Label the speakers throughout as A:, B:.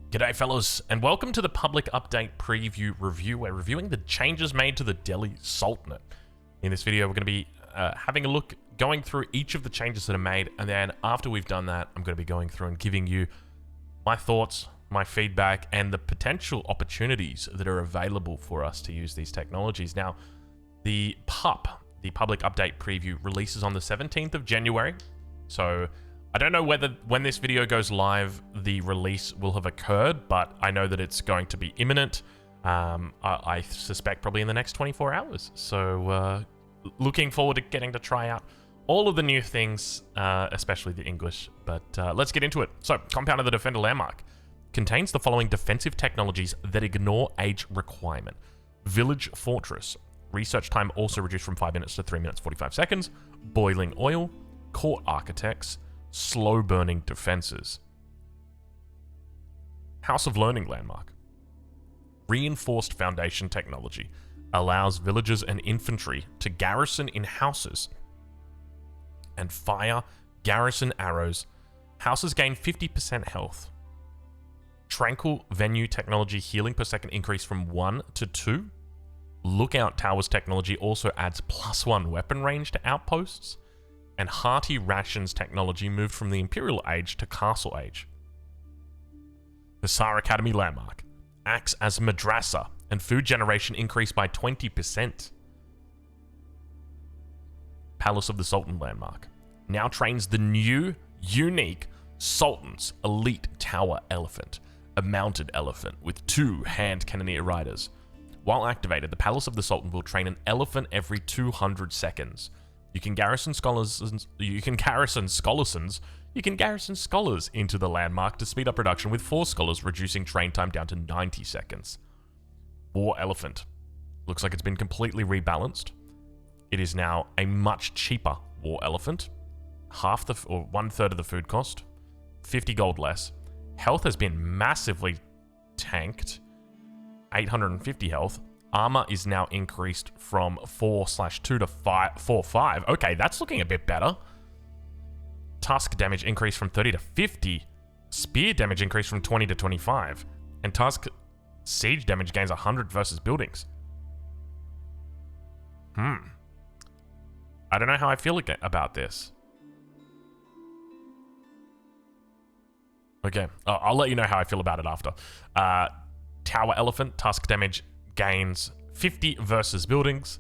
A: G'day fellas, and welcome to the public update preview review. We're reviewing the changes made to the Delhi Sultanate. In this video, we're going to be having a look, going through each of the changes that are made, and then after we've done that, I'm going to be going through and giving you my thoughts, my feedback, and the potential opportunities that are available for us to use these technologies. Now, the PUP, the public update preview, releases on the 17th of January, so I don't know whether when this video goes live, the release will have occurred, but I know that it's going to be imminent. I suspect probably in the next 24 hours. So looking forward to getting to try out all of the new things, especially the English. But let's get into it. So, Compound of the Defender Landmark contains the following defensive technologies that ignore age requirement. Village Fortress. Research time also reduced from 5 minutes to 3 minutes 45 seconds. Boiling Oil. Court Architects. Slow-burning defenses. House of Learning Landmark. Reinforced foundation technology allows villagers and infantry to garrison in houses and fire garrison arrows. Houses gain 50% health. Tranquil Venue technology healing per second increase from 1 to 2. Lookout Towers technology also adds +1 weapon range to outposts. And Hearty Rations technology moved from the Imperial Age to Castle Age. Hussar Academy Landmark acts as madrasa, and food generation increased by 20%. Palace of the Sultan Landmark now trains the new, unique Sultan's Elite Tower Elephant, a mounted elephant with 2 hand cannoneer riders. While activated, the Palace of the Sultan will train an elephant every 200 seconds. You can garrison scholars into the landmark to speed up production with 4 scholars, reducing train time down to 90 seconds. War Elephant. Looks like it's been completely rebalanced. It is now a much cheaper War Elephant. One third of the food cost. 50 gold less. Health has been massively tanked. 850 health. Armor is now increased from 4/2 to 4/5. Okay, that's looking a bit better. Tusk damage increased from 30 to 50. Spear damage increased from 20 to 25. And Tusk siege damage gains 100 versus buildings. I don't know how I feel about this. Okay, I'll let you know how I feel about it after. Tower Elephant, Tusk damage gains 50 versus buildings.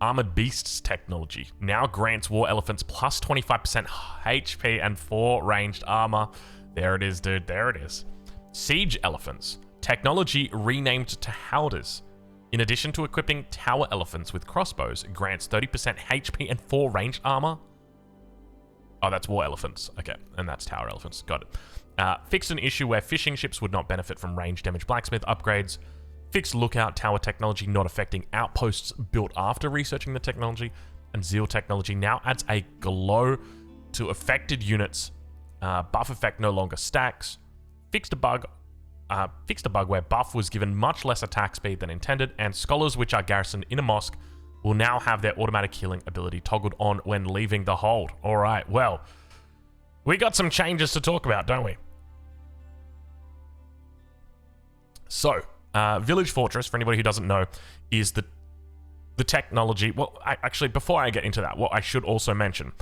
A: Armored Beasts technology now grants War Elephants plus 25% HP and 4 ranged armor. There it is, dude. There it is. Siege Elephants. Technology renamed to Howders. In addition to equipping Tower Elephants with crossbows, grants 30% HP and 4 ranged armor. Oh, that's War Elephants. Okay, and that's Tower Elephants. Got it. Fixed an issue where fishing ships would not benefit from range damage blacksmith upgrades. Fixed Lookout Tower technology not affecting outposts built after researching the technology. And Zeal technology now adds a glow to affected units. Buff effect no longer stacks. Fixed a bug where buff was given much less attack speed than intended. And scholars which are garrisoned in a mosque will now have their automatic healing ability toggled on when leaving the hold. Alright, well, we got some changes to talk about, don't we? So, Village Fortress, for anybody who doesn't know, is the technology. Well, actually, before I get into that, what I should also mention,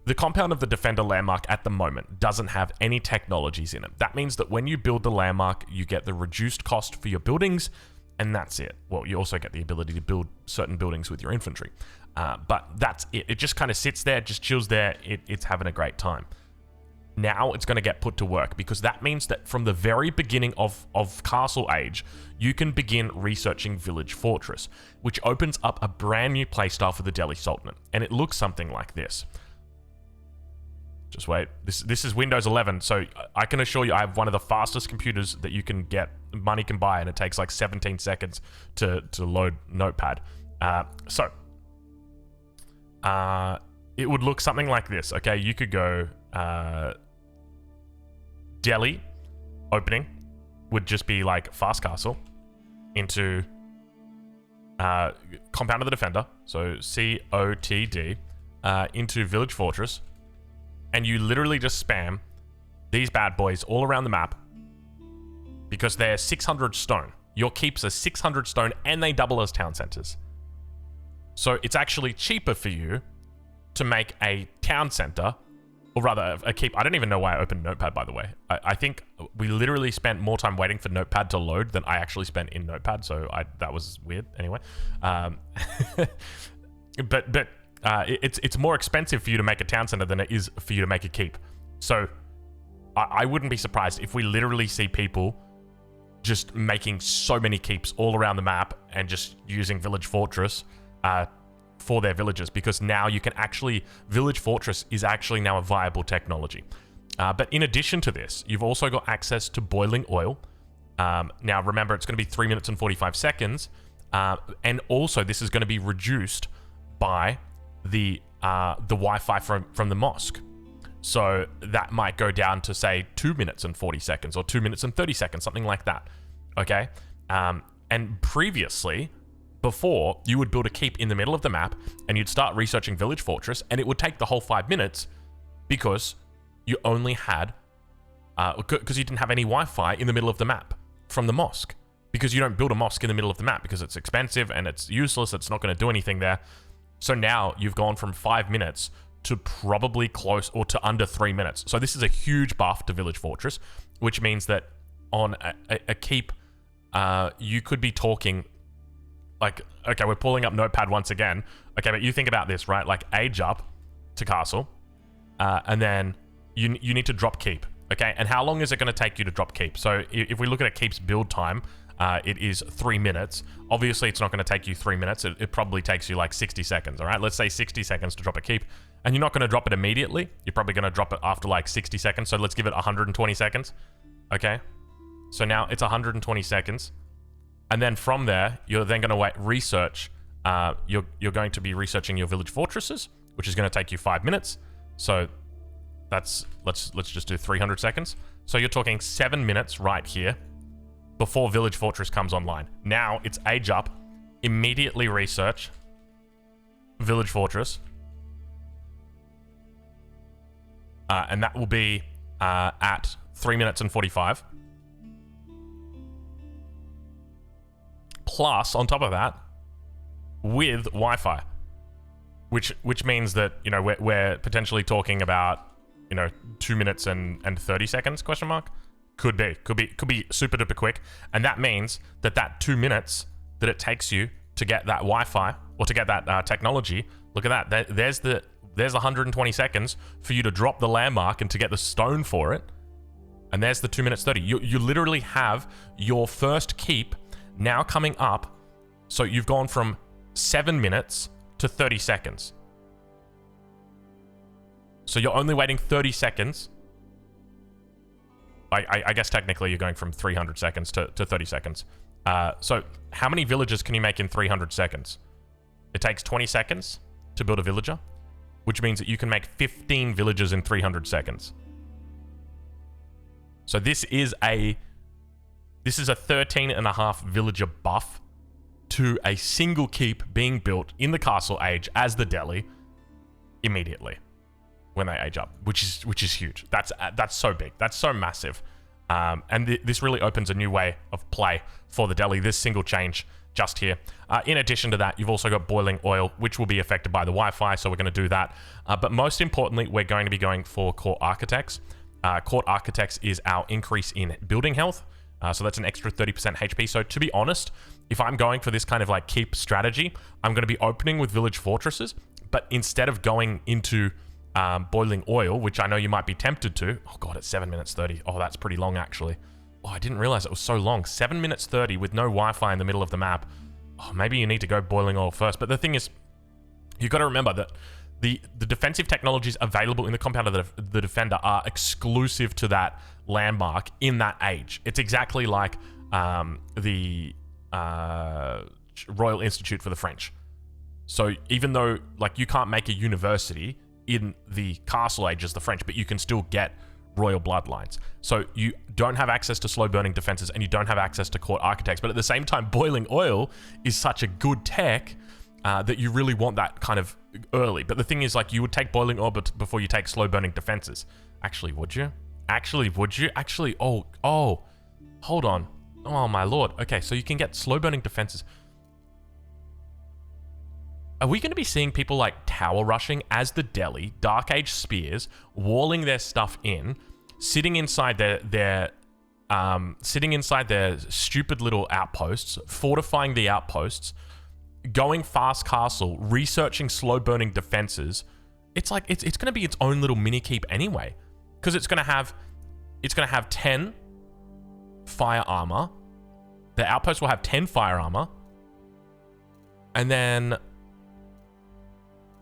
A: the Compound of the Defender Landmark at the moment doesn't have any technologies in it. That means that when you build the landmark, you get the reduced cost for your buildings, and that's it. Well, you also get the ability to build certain buildings with your infantry. But that's it. It just kind of sits there, just chills there. It's having a great time. Now it's going to get put to work, because that means that from the very beginning of Castle Age, you can begin researching Village Fortress, which opens up a brand new playstyle for the Delhi Sultanate, and it looks something like this. Just wait. This is Windows 11, so I can assure you I have one of the fastest computers that you can get, money can buy, and it takes like 17 seconds to load Notepad. It would look something like this, okay? You could go... Delhi opening would just be like Fast Castle into Compound of the Defender, so COTD, into Village Fortress, and you literally just spam these bad boys all around the map, because they're 600 stone. Your keeps are 600 stone and they double as town centers. So it's actually cheaper for you to make a town center, or rather a keep. I don't even know why I opened Notepad, by the way. I think we literally spent more time waiting for Notepad to load than I actually spent in Notepad, so that was weird anyway. But it's more expensive for you to make a town center than it is for you to make a keep. So I wouldn't be surprised if we literally see people just making so many keeps all around the map and just using Village Fortress for their villages, because now you can actually, Village Fortress is actually now a viable technology. But in addition to this, you've also got access to boiling oil. Now remember, it's going to be 3 minutes and 45 seconds. And also this is going to be reduced by the Wi-Fi from the mosque. So that might go down to, say, 2 minutes and 40 seconds or 2 minutes and 30 seconds, something like that. Okay? And previously, before, you would build a keep in the middle of the map and you'd start researching Village Fortress, and it would take the whole 5 minutes because you only had, because you didn't have any Wi-Fi in the middle of the map from the mosque. Because you don't build a mosque in the middle of the map because it's expensive and it's useless, it's not going to do anything there. So now you've gone from 5 minutes to probably close or to under 3 minutes. So this is a huge buff to Village Fortress, which means that on a keep, you could be talking like, okay, we're pulling up Notepad once again. Okay, but you think about this, right? Like age up to castle, and then you need to drop keep. Okay, and how long is it going to take you to drop keep? So if we look at a keep's build time, it is 3 minutes. Obviously, it's not going to take you 3 minutes. It probably takes you like 60 seconds, all right? Let's say 60 seconds to drop a keep. And you're not going to drop it immediately. You're probably going to drop it after like 60 seconds. So let's give it 120 seconds. Okay? So now it's 120 seconds. And then from there, you're then going to research. You're going to be researching your village fortresses, which is going to take you 5 minutes. So that's, let's just do 300 seconds. So you're talking 7 minutes right here before Village Fortress comes online. Now it's age up, immediately research Village Fortress. And that will be at 3 minutes and 45. Plus, on top of that, with Wi-Fi, which means that, you know, we're potentially talking about, you know, 2 minutes and 30 seconds, question mark? Could be super duper quick. And that means that 2 minutes that it takes you to get that Wi-Fi or to get that technology, look at that. There's 120 seconds for you to drop the landmark and to get the stone for it. And there's the 2 minutes 30. You literally have your first keep now coming up. So you've gone from 7 minutes to 30 seconds. So you're only waiting 30 seconds. I guess technically you're going from 300 seconds to 30 seconds. So how many villages can you make in 300 seconds? It takes 20 seconds to build a villager, which means that you can make 15 villages in 300 seconds. So this is a 13.5 villager buff to a single keep being built in the castle age as the Delhi immediately when they age up, which is huge. That's so big. That's so massive. And this really opens a new way of play for the Delhi, this single change just here. In addition to that, you've also got boiling oil, which will be affected by the Wi-Fi, so we're going to do that. But most importantly, we're going to be going for Court Architects. Court Architects is our increase in building health. So that's an extra 30% HP. So to be honest, if I'm going for this kind of like keep strategy, I'm going to be opening with village fortresses, but instead of going into boiling oil, which I know you might be tempted to. Oh god, it's 7 minutes 30. Oh, that's pretty long actually. Oh, I didn't realize it was so long. 7 minutes 30 with no Wi-Fi in the middle of the map. Oh, maybe you need to go boiling oil first. But the thing is, you've got to remember that the defensive technologies available in the compound of the defender are exclusive to that landmark in that age. It's exactly like the Royal Institute for the French. So even though like you can't make a university in the castle age as the French, but you can still get royal bloodlines. So you don't have access to slow burning defenses and you don't have access to court architects. But at the same time, boiling oil is such a good tech that you really want that kind of early. But the thing is, like, you would take boiling oil before you take slow burning defenses. Actually, would you? Actually, would you? Actually, oh, Hold on. Oh my lord. Okay, so you can get slow burning defenses. Are we going to be seeing people like tower rushing as the Delhi, Dark Age spears, walling their stuff in, sitting inside their stupid little outposts, fortifying the outposts, going fast castle, researching slow burning defenses? It's like it's going to be its own little mini keep anyway, because it's going to have 10 fire armor. The outpost will have 10 fire armor, and then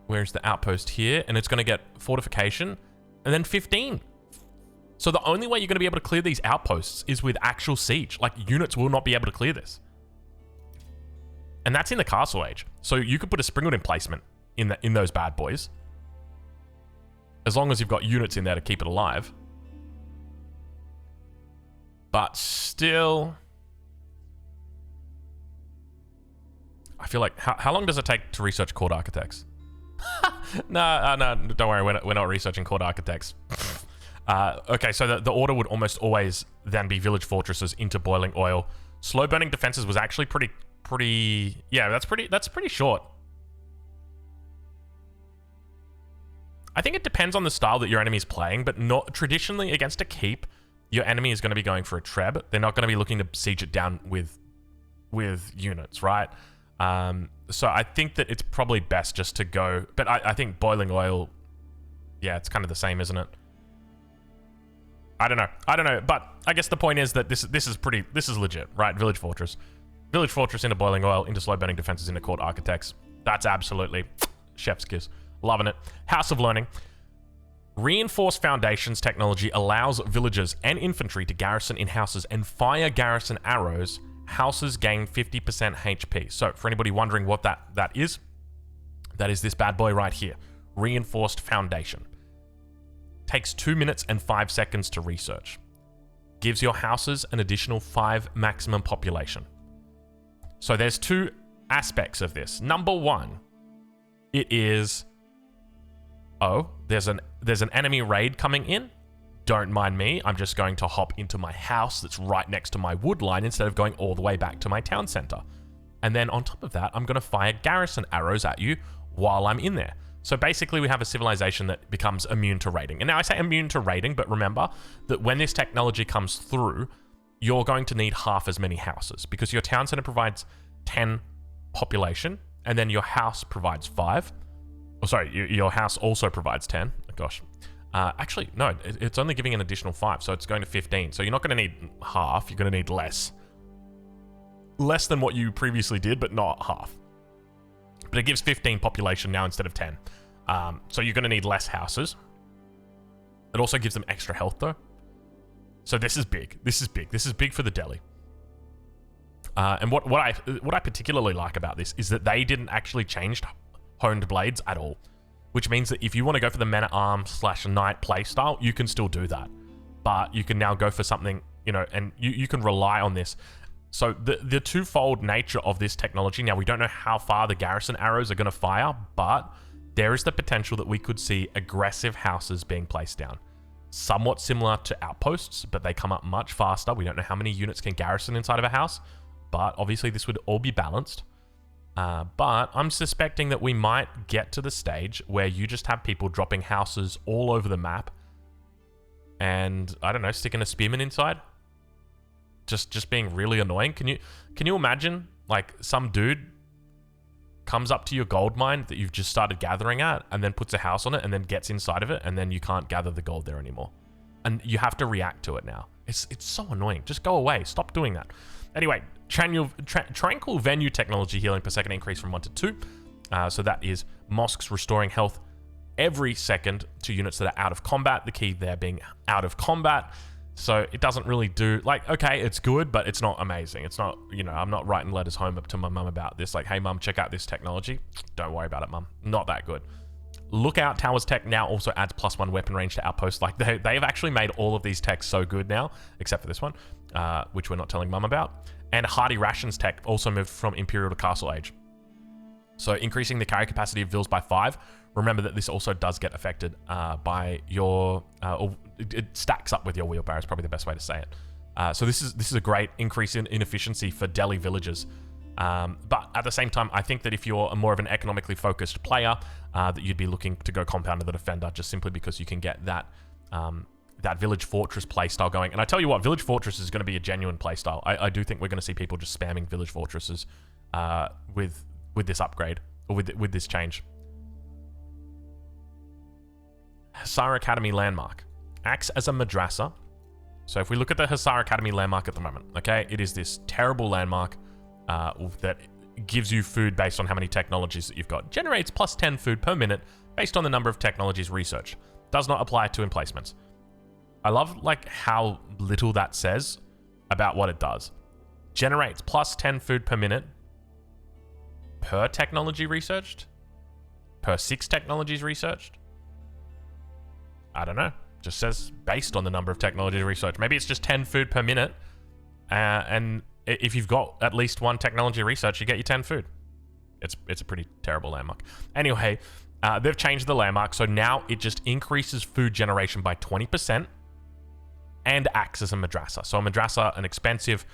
A: where's the outpost here? And it's going to get fortification, and then 15. So the only way you're going to be able to clear these outposts is with actual siege. Like, units will not be able to clear this. And that's in the castle age. So you could put a Springwood emplacement in those bad boys, as long as you've got units in there to keep it alive. But still, I feel like, how long does it take to research court architects? No, don't worry, we're not researching court architects. Okay, so the order would almost always then be village fortresses into boiling oil. Slow burning defenses was actually pretty, yeah, that's pretty short. I think it depends on the style that your enemy is playing, but not traditionally against a keep, your enemy is going to be going for a treb. They're not going to be looking to siege it down with units, right? So I think that it's probably best just to go, but I think boiling oil, yeah, it's kind of the same, isn't it? I don't know, but I guess the point is that this is legit, right? Village fortress into boiling oil, into slow burning defenses, into court architects. That's absolutely chef's kiss. Loving it. House of Learning. Reinforced foundations technology allows villagers and infantry to garrison in houses and fire garrison arrows. Houses gain 50% HP. So for anybody wondering what that is this bad boy right here. Reinforced foundation. Takes 2 minutes and 5 seconds to research. Gives your houses an additional 5 maximum population. So there's 2 aspects of this. Number 1, it is, there's an enemy raid coming in. Don't mind me, I'm just going to hop into my house that's right next to my wood line instead of going all the way back to my town center. And then on top of that, I'm going to fire garrison arrows at you while I'm in there. So basically we have a civilization that becomes immune to raiding. And now I say immune to raiding, but remember that when this technology comes through, you're going to need half as many houses because your town center provides 10 population and then your house provides 5. Oh, sorry, your house also provides 10. Oh, gosh. Actually, no, it's only giving an additional 5, so it's going to 15. So you're not going to need half, you're going to need less. Less than what you previously did, but not half. But it gives 15 population now instead of 10. So you're going to need less houses. It also gives them extra health, though. So this is big. This is big. This is big for the Delhi. And what I particularly like about this is that they didn't actually change honed blades at all. Which means that if you want to go for the men-at-arms/knight playstyle, you can still do that. But you can now go for something, and you can rely on this. So the twofold nature of this technology, now we don't know how far the garrison arrows are going to fire, but there is the potential that we could see aggressive houses being placed down. Somewhat similar to outposts, but they come up much faster. We don't know how many units can garrison inside of a house, but obviously this would all be balanced. But I'm suspecting that we might get to the stage where you just have people dropping houses all over the map and, I don't know, sticking a spearman inside. Just being really annoying. Can you imagine, like, some dude comes up to your gold mine that you've just started gathering at and then puts a house on it and then gets inside of it and then you can't gather the gold there anymore. And you have to react to it now. It's so annoying. Just go away. Stop doing that. Anyway, Tranquil Venue technology healing per second increase from 1 to 2. So that is mosques restoring health every second to units that are out of combat. The key there being out of combat. So it doesn't really do, like, okay, it's good, but it's not amazing. It's not, I'm not writing letters home up to my mum about this. Like, hey, mum, check out this technology. Don't worry about it, mum. Not that good. Lookout Towers tech now also adds +1 weapon range to outposts. Like, they've actually made all of these techs so good now, except for this one, which we're not telling mum about. And Hardy Rations tech also moved from Imperial to Castle Age. So increasing the carry capacity of vills by 5. Remember that this also does get affected by your... or it stacks up with your wheelbarrow is probably the best way to say it. So this is a great increase in efficiency for Delhi villagers. But at the same time, I think that if you're a more of an economically focused player, that you'd be looking to go Compounder the Defender, just simply because you can get that that Village Fortress playstyle going. And I tell you what, Village Fortress is going to be a genuine playstyle. I do think we're going to see people just spamming Village Fortresses with this upgrade, or with this change. Hussar Academy Landmark acts as a madrasa. So if we look at the Hussar Academy Landmark at the moment, okay, it is this terrible landmark that gives you food based on how many technologies that you've got. Generates plus 10 food per minute based on the number of technologies researched. Does not apply to emplacements. I love like how little that says about what it does. Generates plus 10 food per minute per technology researched? Per 6 technologies researched? I don't know. Just says based on the number of technologies researched. Maybe it's just 10 food per minute. And if you've got at least 1 technology research, you get your 10 food. It's a pretty terrible landmark. Anyway, they've changed the landmark. So now it just increases food generation by 20% and acts as a madrasa. So a madrasa, an expensive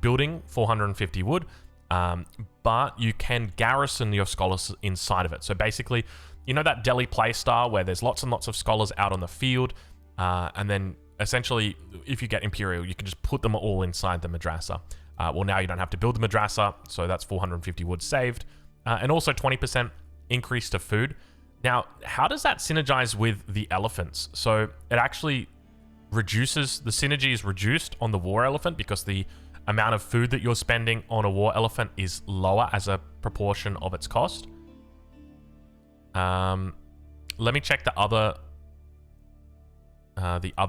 A: building, 450 wood. But you can garrison your scholars inside of it. So basically, you know that Delhi playstyle where there's lots and lots of scholars out on the field, and then essentially, if you get Imperial, you can just put them all inside the madrasa. Well, now you don't have to build the madrasa, so that's 450 wood saved, and also 20% increase to food. Now, how does that synergize with the elephants? So it actually reduces, the synergy is reduced on the war elephant because the amount of food that you're spending on a war elephant is lower as a proportion of its cost. Let me check the other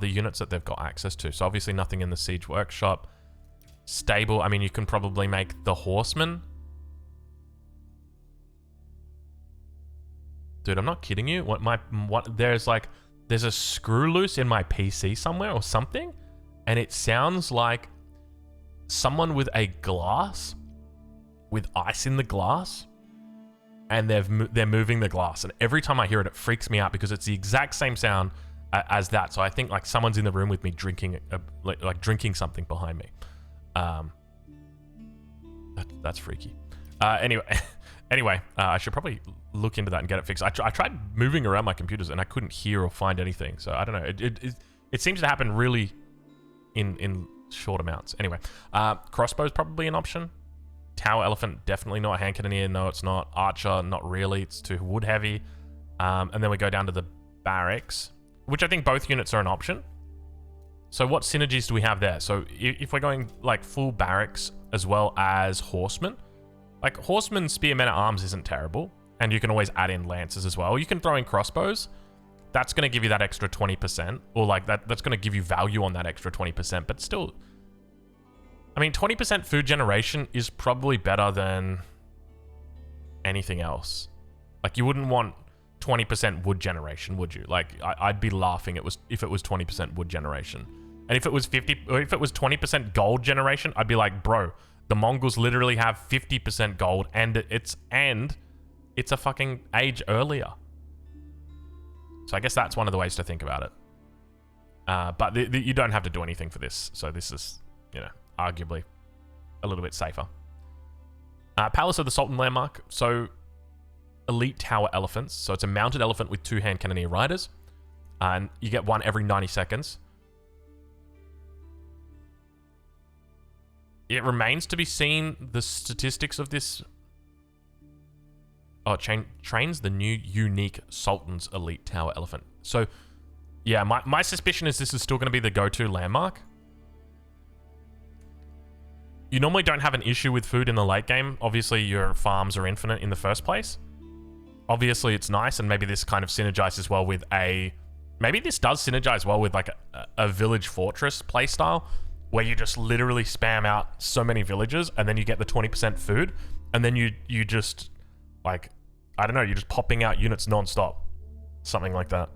A: units that they've got access to. So obviously nothing in the siege workshop. Stable. I mean, you can probably make the horseman. Dude, I'm not kidding you. There's a screw loose in my PC somewhere or something, and it sounds like someone with a glass with ice in the glass. And they're moving the glass, and every time I hear it, it freaks me out because it's the exact same sound as that. So I think like someone's in the room with me drinking, like drinking something behind me. That's freaky. Anyway, I should probably look into that and get it fixed. I tried moving around my computers and I couldn't hear or find anything. So I don't know. It seems to happen really in short amounts. Anyway, crossbow's probably an option. Tower Elephant, definitely not. Hand Cannoneer, no, it's not. Archer, not really. It's too wood heavy. And then we go down to the barracks, which I think both units are an option. So what synergies do we have there? So if we're going like full barracks as well as horsemen, like horsemen, spearmen at arms isn't terrible. And you can always add in lancers as well. You can throw in crossbows. That's going to give you that extra 20%, or like that's going to give you value on that extra 20%, but still, I mean, 20% food generation is probably better than anything else. Like, you wouldn't want 20% wood generation, would you? Like, I'd be laughing if it was 20% wood generation. And if it was 20% gold generation, I'd be like, bro, the Mongols literally have 50% gold, and it's a fucking age earlier. So I guess that's one of the ways to think about it. But you don't have to do anything for this. So this is, you know, arguably a little bit safer. Palace of the Sultan Landmark. So elite tower elephants. So it's a mounted elephant with 2 hand cannoneer riders. And you get 1 every 90 seconds. It remains to be seen the statistics of this. Oh, it trains the new unique Sultan's elite tower elephant. So yeah, my suspicion is this is still going to be the go-to landmark. You normally don't have an issue with food in the late game. Obviously, your farms are infinite in the first place. Obviously, it's nice, and maybe this kind of synergizes well with maybe this does synergize well with like a village fortress playstyle, where you just literally spam out so many villages, and then you get the 20% food, and then you just, like, I don't know, you're just popping out units non-stop. Something like that.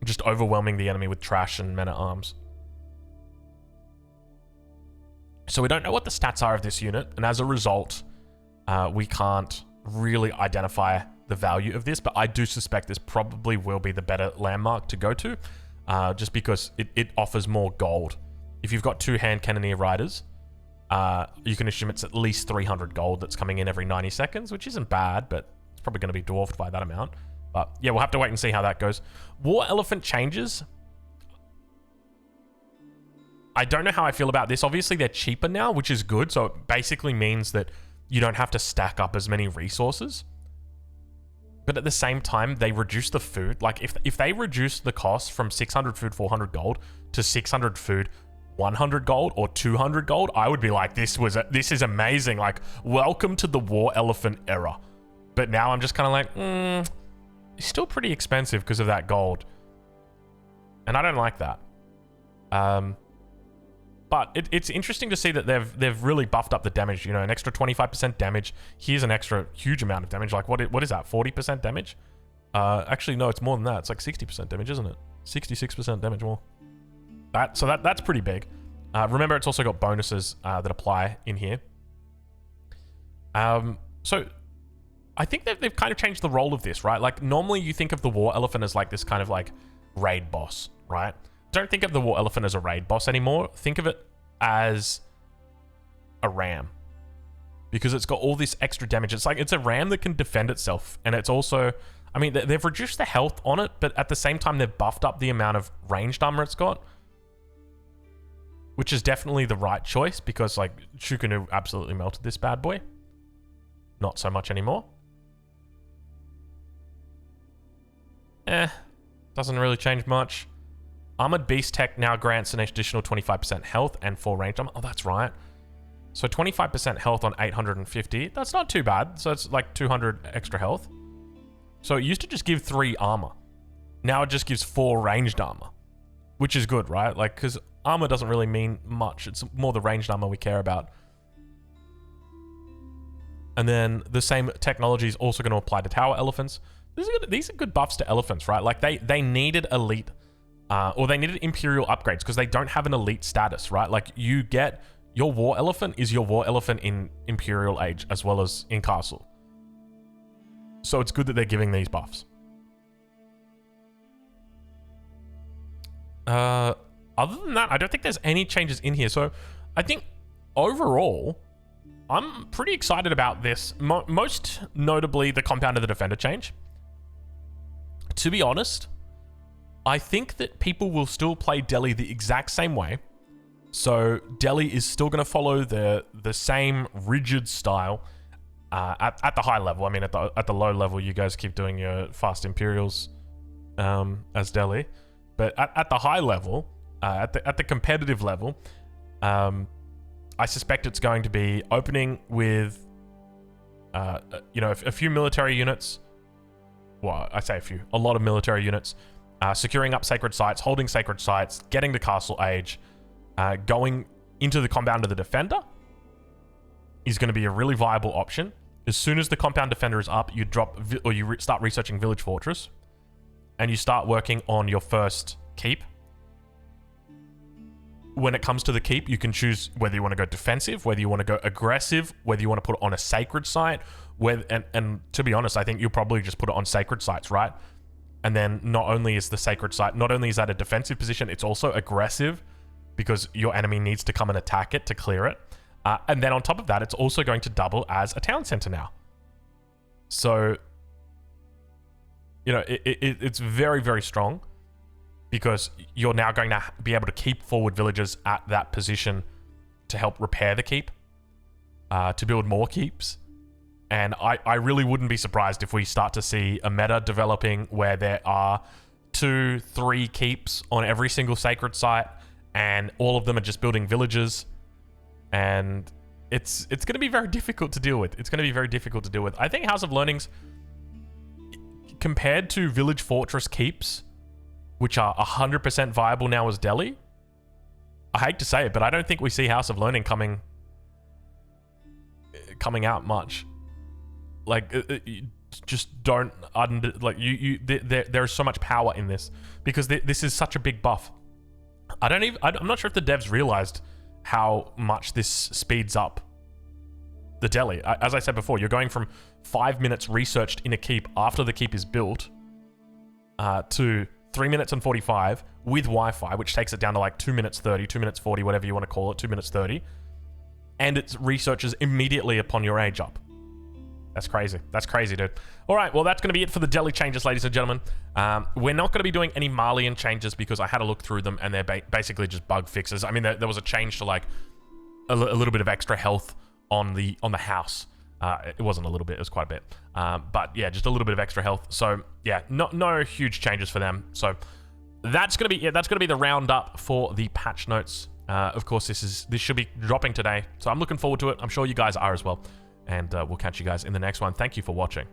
A: Just overwhelming the enemy with trash and men-at-arms. So we don't know what the stats are of this unit, and as a result, we can't really identify the value of this, but I do suspect this probably will be the better landmark to go to, just because it offers more gold if you've got 2 hand cannoneer riders, you can assume it's at least 300 gold that's coming in every 90 seconds, which isn't bad, but it's probably going to be dwarfed by that amount. But yeah, we'll have to wait and see how that goes. War Elephant changes. I don't know how I feel about this. Obviously, they're cheaper now, which is good. So it basically means that you don't have to stack up as many resources. But at the same time, they reduce the food. Like, if they reduce the cost from 600 food, 400 gold to 600 food, 100 gold or 200 gold, I would be like, this is amazing. Like, welcome to the War Elephant era. But now I'm just kind of like, it's still pretty expensive because of that gold. And I don't like that. But it's interesting to see that they've really buffed up the damage. You know, an extra 25% damage. Here's an extra huge amount of damage. Like, what is that? 40% damage? Actually, no, it's more than that. It's like 60% damage, isn't it? 66% damage more. That's pretty big. Remember, it's also got bonuses that apply in here. So I think that they've kind of changed the role of this, right? Like, normally you think of the War Elephant as like this kind of like raid boss, right? Don't think of the War Elephant as a raid boss anymore. Think of it as a ram, because it's got all this extra damage. It's like, it's a ram that can defend itself. And it's also, I mean, they've reduced the health on it, but at the same time, they've buffed up the amount of ranged armor it's got, which is definitely the right choice, because like Shukunu absolutely melted this bad boy. Not so much anymore. Doesn't really change much. Armored Beast Tech now grants an additional 25% health and 4 range armor. Oh, that's right. So 25% health on 850. That's not too bad. So it's like 200 extra health. So it used to just give 3 armor. Now it just gives 4 ranged armor, which is good, right? Like, because armor doesn't really mean much. It's more the ranged armor we care about. And then the same technology is also going to apply to tower elephants. These are good buffs to elephants, right? Like, they needed elite... or they needed Imperial upgrades because they don't have an elite status, right? Like, you get your War Elephant is your War Elephant in Imperial Age as well as in Castle. So it's good that they're giving these buffs. Other than that, I don't think there's any changes in here. So I think overall, I'm pretty excited about this. Most notably, the Compound of the Defender change. To be honest, I think that people will still play Delhi the exact same way. So Delhi is still going to follow the same rigid style at the high level. I mean, at the low level, you guys keep doing your fast Imperials as Delhi, but at the high level, at the competitive level, I suspect it's going to be opening with a few military units. Well, I say a few, a lot of military units. Securing up sacred sites, holding sacred sites, getting to Castle Age, going into the Compound of the Defender is going to be a really viable option. As soon as the Compound Defender is up, you start researching Village Fortress, and you start working on your first keep. When it comes to the keep, you can choose whether you want to go defensive, whether you want to go aggressive, whether you want to put it on a sacred site. And to be honest, I think you'll probably just put it on sacred sites, right? And then not only is the sacred site, not only is that a defensive position, it's also aggressive because your enemy needs to come and attack it to clear it. And then on top of that, it's also going to double as a town center now. So, it's very, very strong because you're now going to be able to keep forward villagers at that position to help repair the keep, to build more keeps. And I really wouldn't be surprised if we start to see a meta developing where there are 2-3 keeps on every single sacred site, and all of them are just building villages. And it's going to be very difficult to deal with. I think House of Learnings, compared to Village Fortress keeps, which are 100% viable now as Delhi, I hate to say it, but I don't think we see House of Learning coming out much. Like, just don't there's so much power in this because this is such a big buff. I'm not sure if the devs realized how much this speeds up the Delhi. As I said before, you're going from 5 minutes researched in a keep after the keep is built to 3 minutes and 45 with Wi-Fi, which takes it down to like 2 minutes 30, 2 minutes 40, whatever you want to call it, 2 minutes 30. And it researches immediately upon your age up. That's crazy. That's crazy, dude. All right, well, that's going to be it for the Delhi changes, ladies and gentlemen. We're not going to be doing any Malian changes because I had a look through them and they're basically just bug fixes. I mean, there was a change to like a little bit of extra health on the house. It wasn't a little bit, it was quite a bit. But yeah, just a little bit of extra health. So yeah, no huge changes for them. So that's gonna be the roundup for the patch notes. Of course, this should be dropping today, so I'm looking forward to it. I'm sure you guys are as well. And we'll catch you guys in the next one. Thank you for watching.